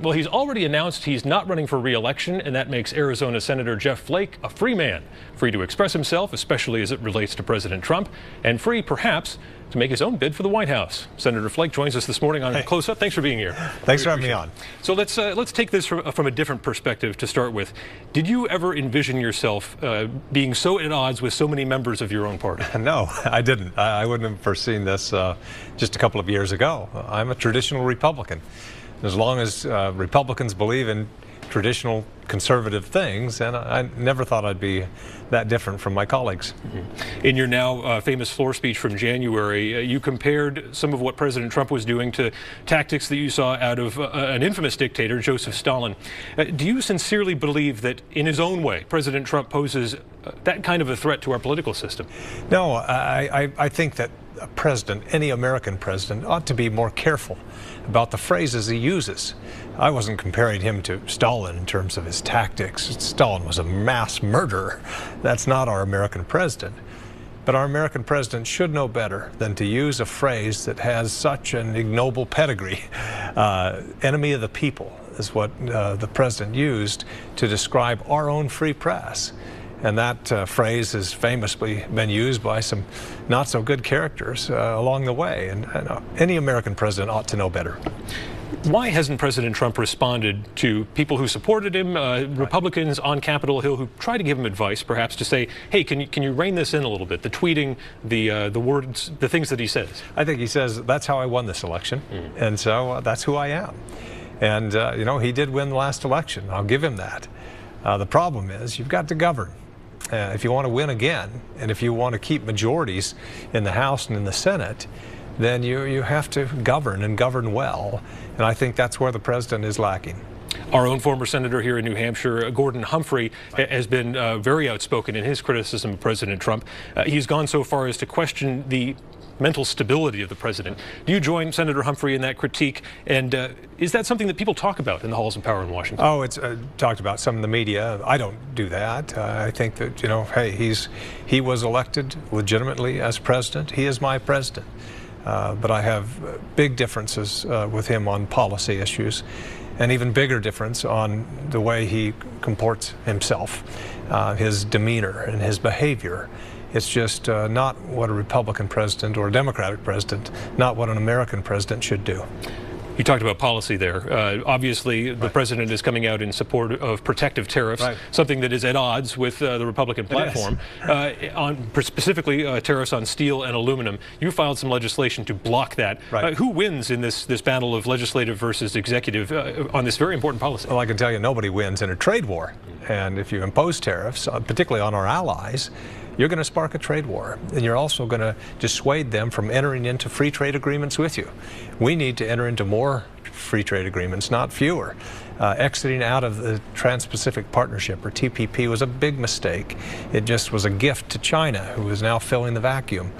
Well, he's already announced he's not running for re-election, and that makes Arizona Senator Jeff Flake a free man, free to express himself, especially as it relates to President Trump, and free, perhaps, to make his own bid for the White House. Senator Flake joins us this morning on Close Up. Thanks for being here. Thanks for having me on. So let's take this from a different perspective to start with. Did you ever envision yourself being so at odds with so many members of your own party? No, I didn't. I wouldn't have foreseen this just a couple of years ago. I'm a traditional Republican. As long as Republicans believe in traditional conservative things, and I never thought I'd be that different from my colleagues. Mm-hmm. In your now famous floor speech from January, you compared some of what President Trump was doing to tactics that you saw out of an infamous dictator, Joseph Stalin. Do you sincerely believe that, in his own way, President Trump poses that kind of a threat to our political system? No, I think that a president, any American president, ought to be more careful about the phrases he uses. I wasn't comparing him to Stalin in terms of his tactics. Stalin was a mass murderer. That's not our American president. But our American president should know better than to use a phrase that has such an ignoble pedigree. Enemy of the people is what the president used to describe our own free press. And that phrase has famously been used by some not so good characters along the way. And any American president ought to know better. Why hasn't President Trump responded to people who supported him, Republicans on Capitol Hill who try to give him advice, perhaps to say, hey, can you rein this in a little bit? The tweeting, the words, the things that he says. I think he says, that's how I won this election. And so that's who I am. And, you know, he did win the last election. I'll give him that. The problem is you've got to govern. If you want to win again, and if you want to keep majorities in the House and in the Senate, then you have to govern and govern well. And I think that's where the president is lacking. Our own former senator here in New Hampshire, Gordon Humphrey, has been very outspoken in his criticism of President Trump. He's gone so far as to question the mental stability of the president. Do you join Senator Humphrey in that critique? And is that something that people talk about in the halls of power in Washington? Oh, it's talked about some in the media. I don't do that. I think that, you know, hey, he was elected legitimately as president. He is my president. But I have big differences with him on policy issues, and even bigger difference on the way he comports himself, his demeanor and his behavior. It's just not what a Republican president or a Democratic president, not what an American president should do. You talked about policy there. Obviously, the president is coming out in support of protective tariffs, something that is at odds with the Republican platform. On specifically tariffs on steel and aluminum, you filed some legislation to block that. Who wins in this battle of legislative versus executive on this very important policy? Well, I can tell you nobody wins in a trade war. And if you impose tariffs, particularly on our allies, you're going to spark a trade war, and you're also going to dissuade them from entering into free trade agreements with you. We need to enter into more free trade agreements, not fewer. Exiting out of the Trans-Pacific Partnership, or TPP, was a big mistake. It just was a gift to China, who is now filling the vacuum.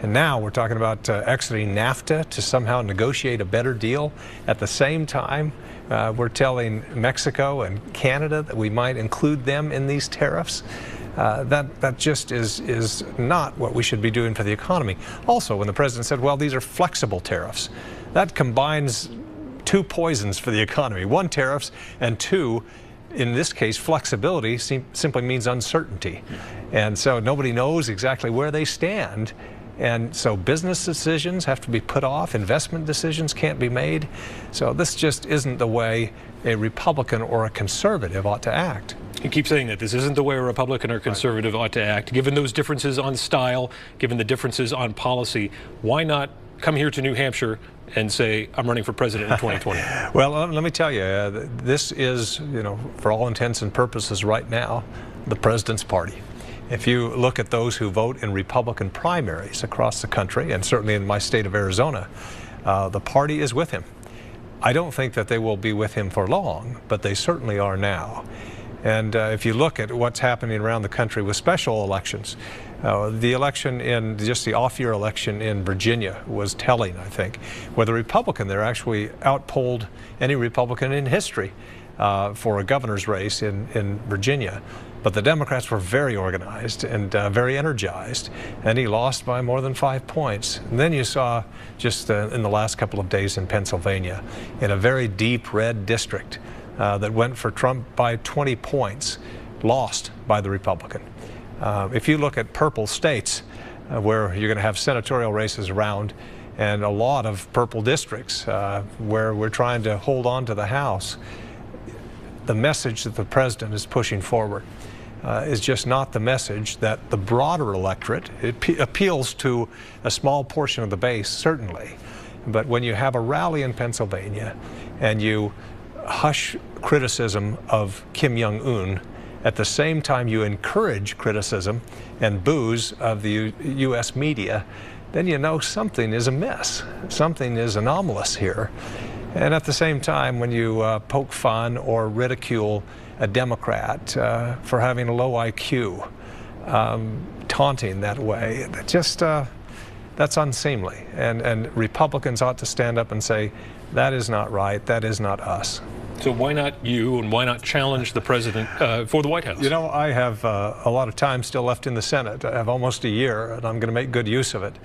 And now we're talking about exiting NAFTA to somehow negotiate a better deal. At the same time, we're telling Mexico and Canada that we might include them in these tariffs. That just is not what we should be doing for the economy. Also, when the president said, well, these are flexible tariffs, that combines two poisons for the economy. One, tariffs, and two, in this case, flexibility simply means uncertainty. And so nobody knows exactly where they stand. And so business decisions have to be put off, investment decisions can't be made. So this just isn't the way a Republican or a conservative ought to act. You keep saying that this isn't the way a Republican or conservative ought to act. Given those differences on style, given the differences on policy, why not come here to New Hampshire and say, I'm running for president in 2020? Well, let me tell you, this is, you know, for all intents and purposes right now, the president's party. If you look at those who vote in Republican primaries across the country, and certainly in my state of Arizona, the party is with him. I don't think that they will be with him for long, but they certainly are now. And if you look at what's happening around the country with special elections, the election in just the off-year election in Virginia was telling, I think, where the Republican there actually outpolled any Republican in history for a governor's race in Virginia. But the Democrats were very organized and very energized, and he lost by more than 5 points. And then you saw just in the last couple of days in Pennsylvania, in a very deep red district that went for Trump by 20 points, lost by the Republican. If you look at purple states where you're going to have senatorial races around, and a lot of purple districts where we're trying to hold on to the House, the message that the president is pushing forward is just not the message that the broader electorate, it appeals to a small portion of the base, certainly. But when you have a rally in Pennsylvania and you hush criticism of Kim Jong-un, at the same time you encourage criticism and boos of the U.S. media, then you know something is amiss. Something is anomalous here. And at the same time, when you poke fun or ridicule a Democrat for having a low IQ, taunting that way, that's unseemly. And Republicans ought to stand up and say, that is not right, that is not us. So why not you, and why not challenge the president for the White House? You know, I have a lot of time still left in the Senate. I have almost a year, and I'm going to make good use of it.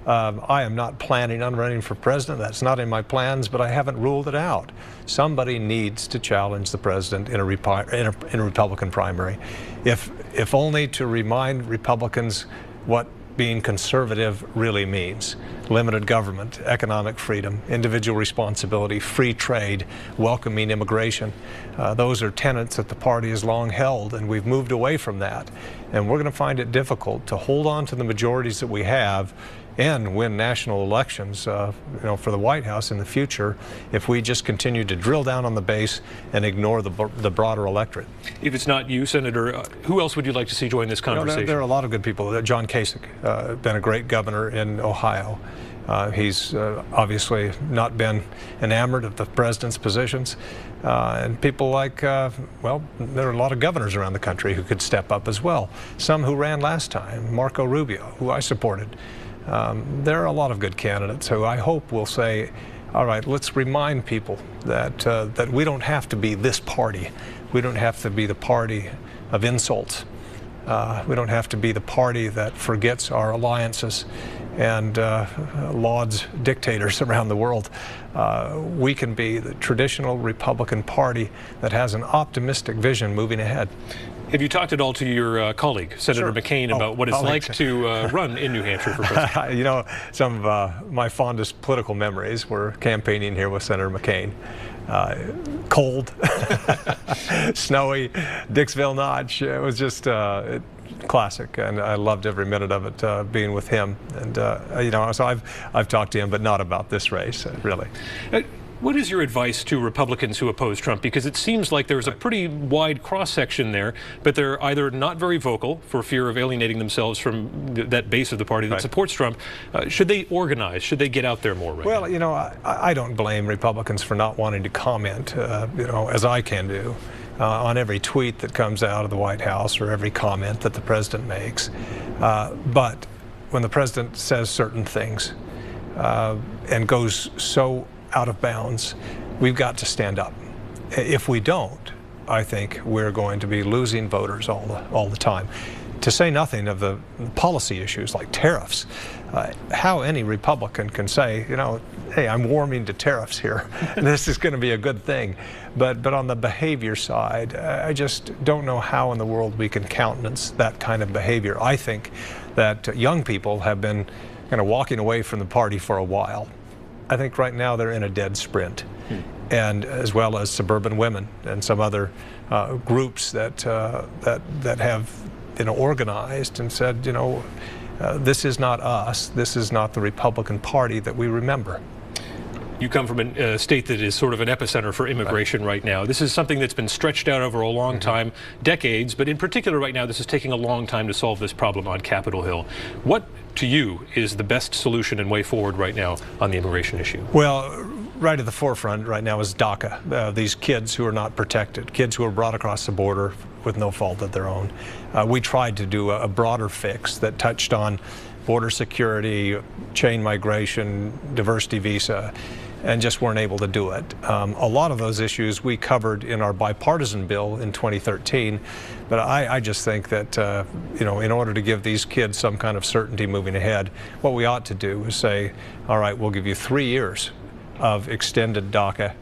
I am not planning on running for president. That's not in my plans, but I haven't ruled it out. Somebody needs to challenge the president in a Republican primary, if only to remind Republicans what being conservative really means. Limited government, economic freedom, individual responsibility, free trade, welcoming immigration. Those are tenets that the party has long held, and we've moved away from that. And we're going to find it difficult to hold on to the majorities that we have and win national elections for the White House in the future if we just continue to drill down on the base and ignore the broader electorate. If it's not you, Senator, who else would you like to see join this conversation? There are a lot of good people. John Kasich, been a great governor in Ohio. He's obviously not been enamored of the president's positions. And people like, well, there are a lot of governors around the country who could step up as well. Some who ran last time, Marco Rubio, who I supported. There are a lot of good candidates who I hope will say, all right, let's remind people that we don't have to be this party. We don't have to be the party of insults. We don't have to be the party that forgets our alliances and lauds dictators around the world. We can be the traditional Republican Party that has an optimistic vision moving ahead. Have you talked at all to your colleague, Senator McCain, about what it's like to run in New Hampshire for president? You know, some of my fondest political memories were campaigning here with Senator McCain. Cold, snowy, Dixville Notch. It was just classic, and I loved every minute of it being with him. And so I've talked to him, but not about this race, really. What is your advice to Republicans who oppose Trump? Because it seems like there's a pretty wide cross-section there, but they're either not very vocal for fear of alienating themselves from that base of the party that supports Trump. Should they organize? Should they get out there more? Well, you know, I don't blame Republicans for not wanting to comment, as I can do, on every tweet that comes out of the White House or every comment that the president makes. But when the president says certain things and goes so out of bounds, we've got to stand up. If we don't, I think we're going to be losing voters all the time. To say nothing of the policy issues like tariffs. How any Republican can say, hey, I'm warming to tariffs here. This is going to be a good thing. But on the behavior side, I just don't know how in the world we can countenance that kind of behavior. I think that young people have been kind of walking away from the party for a while. I think right now they're in a dead sprint, and as well as suburban women and some other groups that have organized and said, this is not us. This is not the Republican Party that we remember. You come from a state that is sort of an epicenter for immigration right now. This is something that's been stretched out over a long time, decades, but in particular right now, this is taking a long time to solve this problem on Capitol Hill. What, to you, is the best solution and way forward right now on the immigration issue? Well, right at the forefront right now is DACA, these kids who are not protected, kids who are brought across the border with no fault of their own. We tried to do a broader fix that touched on border security, chain migration, diversity visa. and just weren't able to do it. A lot of those issues we covered in our bipartisan bill in 2013, but I just think that you know, in order to give these kids some kind of certainty moving ahead, what we ought to do is say, all right, we'll give you 3 years of extended DACA,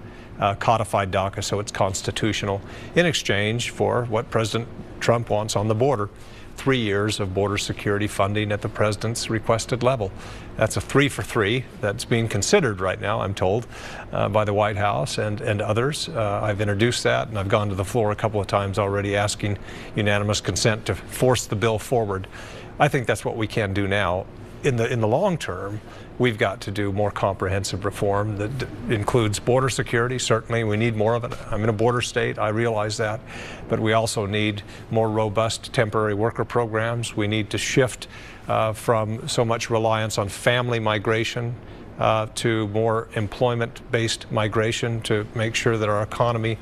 codified DACA, so it's constitutional, in exchange for what President Trump wants on the border. 3 years of border security funding at the president's requested level. That's a 3 for 3 that's being considered right now, I'm told, by the White House and others. I've introduced that, and I've gone to the floor a couple of times already asking unanimous consent to force the bill forward. I think that's what we can do now. In the long term, we've got to do more comprehensive reform that includes border security. Certainly, we need more of it. I'm in a border state, I realize that. But we also need more robust temporary worker programs. We need to shift from so much reliance on family migration to more employment-based migration to make sure that our economy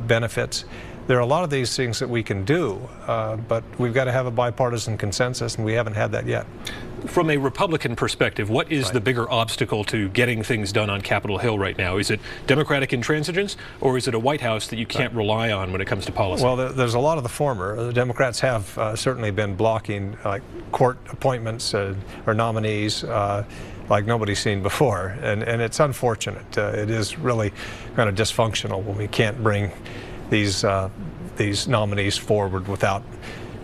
benefits. There are a lot of these things that we can do, but we've got to have a bipartisan consensus, and we haven't had that yet. From a Republican perspective, what is the bigger obstacle to getting things done on Capitol Hill right now? Is it Democratic intransigence, or is it a White House that you can't rely on when it comes to policy? Well, there's a lot of the former. The Democrats have certainly been blocking court appointments or nominees like nobody's seen before, and it's unfortunate. It is really kind of dysfunctional when we can't bring these nominees forward without,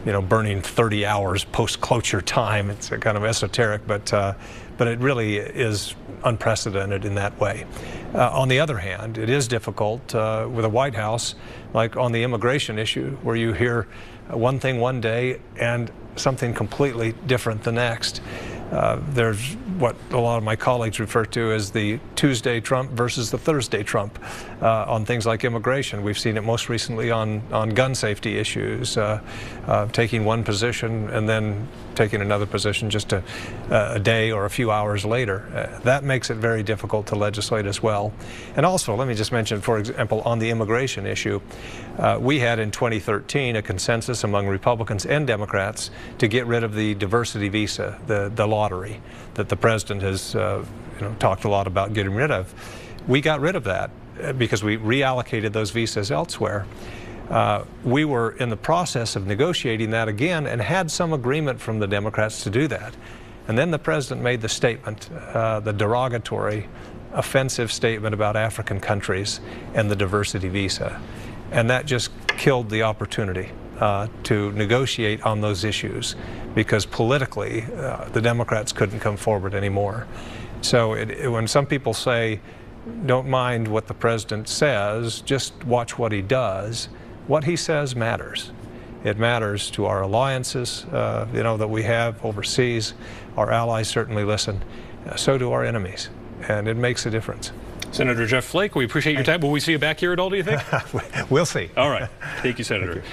you know, burning 30 hours post-cloture time. It's kind of esoteric, but it really is unprecedented in that way. On the other hand, it is difficult with a White House, like on the immigration issue, where you hear one thing one day and something completely different the next. There's what a lot of my colleagues refer to as the Tuesday Trump versus the Thursday Trump on things like immigration. We've seen it most recently on gun safety issues, taking one position and then taking another position just a day or a few hours later. That makes it very difficult to legislate as well. And also, let me just mention, for example, on the immigration issue, we had in 2013 a consensus among Republicans and Democrats to get rid of the diversity visa, the lottery that the president has talked a lot about getting rid of. We got rid of that because we reallocated those visas elsewhere. We were in the process of negotiating that again and had some agreement from the Democrats to do that. And then the president made the statement, the derogatory, offensive statement about African countries and the diversity visa. And that just killed the opportunity to negotiate on those issues, because politically the Democrats couldn't come forward anymore. So when some people say, don't mind what the president says, just watch what he does, what he says matters. It matters to our alliances that we have overseas. Our allies certainly listen. So do our enemies. And it makes a difference. Senator Jeff Flake, we appreciate your time. Will we see you back here at all, do you think? We'll see. All right. Thank you, Senator. Thank you.